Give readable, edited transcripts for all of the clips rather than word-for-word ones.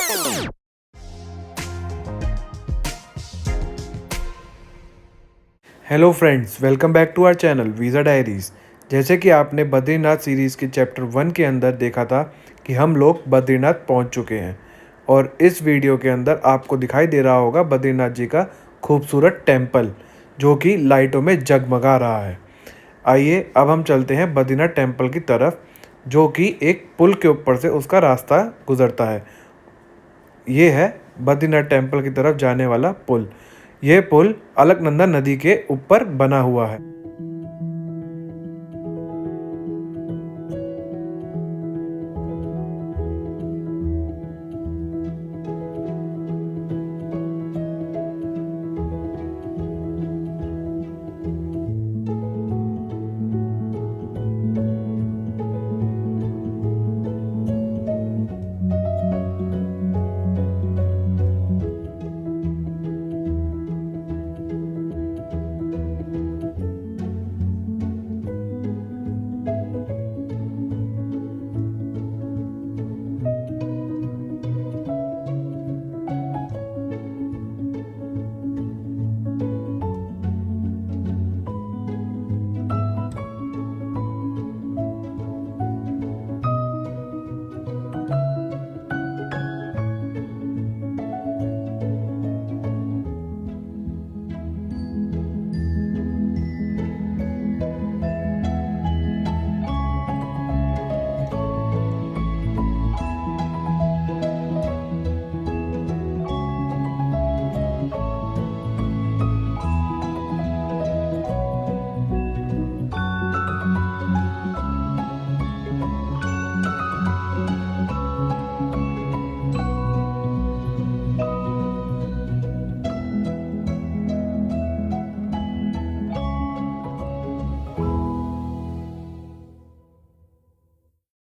Hello friends, welcome back to our channel visa diaries. जैसे कि आपने बद्रीनाथ सीरीज़ के चैप्टर 1 के अंदर देखा था कि हम लोग बद्रीनाथ पहुंच चुके हैं और इस वीडियो के अंदर आपको दिखाई दे रहा होगा बद्रीनाथ जी का खूबसूरत टेंपल जो कि लाइटों में जगमगा रहा है। आइए अब हम चलते हैं बद्रीनाथ टेंपल की तरफ, जो कि एक पुल के ऊपर से उसका रास्ता गुजरता है। ये है बद्रीनाथ टेंपल की तरफ जाने वाला पुल। यह पुल अलकनंदा नदी के ऊपर बना हुआ है।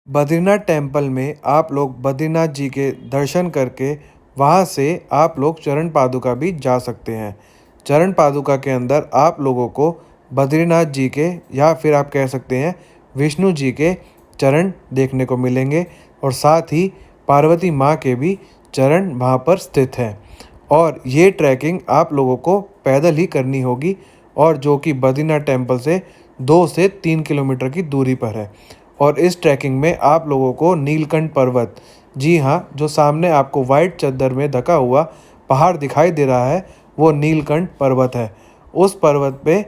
बद्रीनाथ टेंपल में आप लोग बद्रीनाथ जी के दर्शन करके वहाँ से आप लोग चरण पादुका भी जा सकते हैं। चरण पादुका के अंदर आप लोगों को बद्रीनाथ जी के या फिर आप कह सकते हैं विष्णु जी के चरण देखने को मिलेंगे और साथ ही पार्वती माँ के भी चरण वहाँ पर स्थित हैं। और ये ट्रैकिंग आप लोगों को पैदल ही करनी होगी और जो कि बद्रीनाथ टेंपल से 2 से 3 किलोमीटर की दूरी पर है। और इस ट्रैकिंग में आप लोगों को नीलकंठ पर्वत, जी हाँ, जो सामने आपको वाइट चद्दर में ढका हुआ पहाड़ दिखाई दे रहा है, वो नीलकंठ पर्वत है। उस पर्वत पे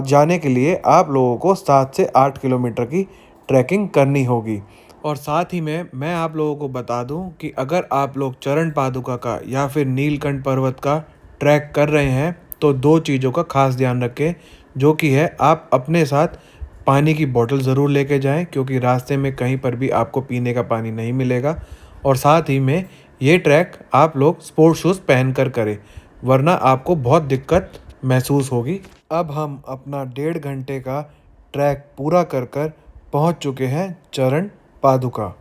जाने के लिए आप लोगों को 7 से 8 किलोमीटर की ट्रैकिंग करनी होगी। और साथ ही में मैं आप लोगों को बता दूं कि अगर आप लोग चरण पादुका का या फिर नीलकंठ पर्वत का ट्रैक कर रहे हैं तो 2 चीज़ों का खास ध्यान रखें, जो कि है आप अपने साथ पानी की बोतल ज़रूर लेके जाएं, क्योंकि रास्ते में कहीं पर भी आपको पीने का पानी नहीं मिलेगा। और साथ ही में ये ट्रैक आप लोग स्पोर्ट्स शूज़ पहन कर करें, वरना आपको बहुत दिक्कत महसूस होगी। अब हम अपना 1.5 घंटे का ट्रैक पूरा कर पहुँच चुके हैं चरण पादुका।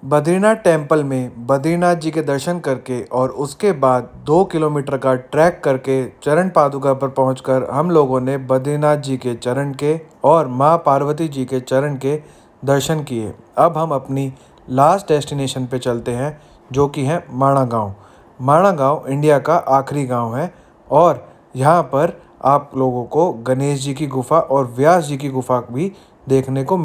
बद्रीनाथ टेंपल में बद्रीनाथ जी के दर्शन करके और उसके बाद 2 किलोमीटर का ट्रैक करके चरण पादुका पर पहुंचकर हम लोगों ने बद्रीनाथ जी के चरण के और माँ पार्वती जी के चरण के दर्शन किए। अब हम अपनी लास्ट डेस्टिनेशन पे चलते हैं, जो कि है माणा गांव। माणा गांव इंडिया का आखिरी गांव है और यहाँ पर आप लोगों को गणेश जी की गुफा और व्यास जी की गुफा भी देखने को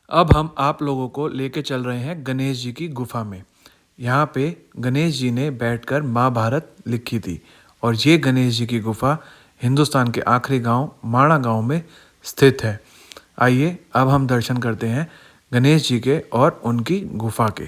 अब हम आप लोगों को लेके चल रहे हैं गणेश जी की गुफा में। यहाँ पे गणेश जी ने बैठकर महाभारत लिखी थी और ये गणेश जी की गुफा हिंदुस्तान के आखिरी गांव माणा गांव में स्थित है। आइए अब हम दर्शन करते हैं गणेश जी के और उनकी गुफा के।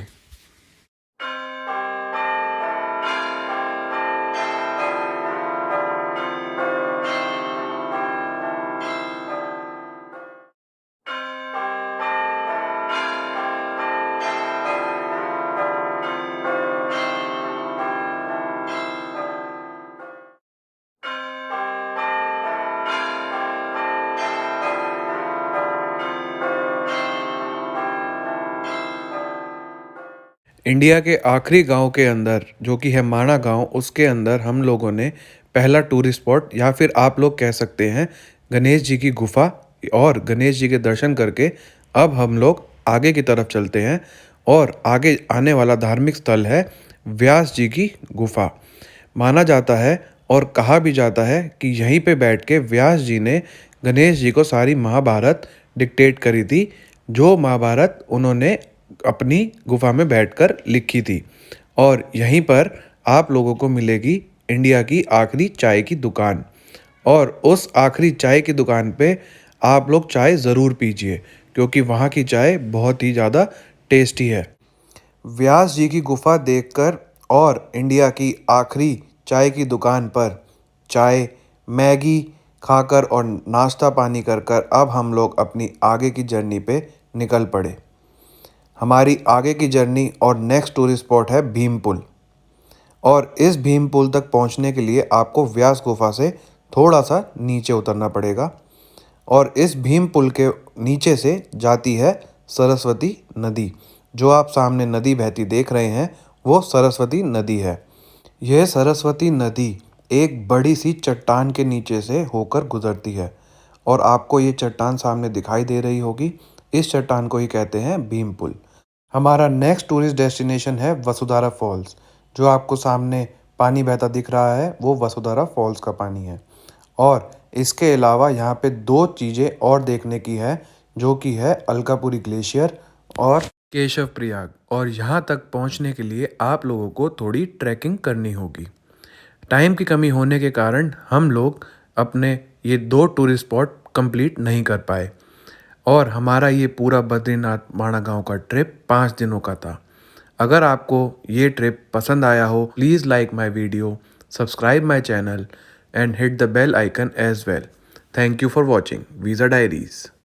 इंडिया के आखिरी गांव के अंदर जो कि है माणा गांव, उसके अंदर हम लोगों ने पहला टूरिस्ट स्पॉट या फिर आप लोग कह सकते हैं गणेश जी की गुफा और गणेश जी के दर्शन करके अब हम लोग आगे की तरफ चलते हैं और आगे आने वाला धार्मिक स्थल है व्यास जी की गुफा। माना जाता है और कहा भी जाता है कि यहीं पे बैठ के व्यास जी ने गणेश जी को सारी महाभारत डिक्टेट करी थी, जो महाभारत उन्होंने अपनी गुफा में बैठकर लिखी थी। और यहीं पर आप लोगों को मिलेगी इंडिया की आखिरी चाय की दुकान और उस आखिरी चाय की दुकान पे आप लोग चाय ज़रूर पीजिए क्योंकि वहाँ की चाय बहुत ही ज़्यादा टेस्टी है। व्यास जी की गुफा देखकर और इंडिया की आखिरी चाय की दुकान पर चाय, मैगी खाकर और नाश्ता पानी कर कर अब हम लोग अपनी आगे की जर्नी पे निकल पड़े। हमारी आगे की जर्नी और नेक्स्ट टूरिस्ट स्पॉट है भीम पुल और इस भीम पुल तक पहुंचने के लिए आपको व्यास गुफा से थोड़ा सा नीचे उतरना पड़ेगा और इस भीम पुल के नीचे से जाती है सरस्वती नदी। जो आप सामने नदी बहती देख रहे हैं वो सरस्वती नदी है। यह सरस्वती नदी एक बड़ी सी चट्टान के नीचे से होकर गुजरती है और आपको ये चट्टान सामने दिखाई दे रही होगी। इस चट्टान को ही कहते हैं भीम पुल। हमारा नेक्स्ट टूरिस्ट डेस्टिनेशन है वसुधारा फॉल्स। जो आपको सामने पानी बहता दिख रहा है वो वसुधारा फॉल्स का पानी है और इसके अलावा यहाँ पे दो चीज़ें और देखने की है जो कि है अलकापुरी ग्लेशियर और केशव प्रयाग। और यहाँ तक पहुँचने के लिए आप लोगों को थोड़ी ट्रैकिंग करनी होगी। टाइम की कमी होने के कारण हम लोग अपने ये दो टूरिस्ट स्पॉट कंप्लीट नहीं कर पाए और हमारा ये पूरा बद्रीनाथ माणा गांव का ट्रिप 5 दिनों का था। अगर आपको ये ट्रिप पसंद आया हो please like my video, subscribe my channel and hit the bell icon as well. Thank you for watching visa diaries.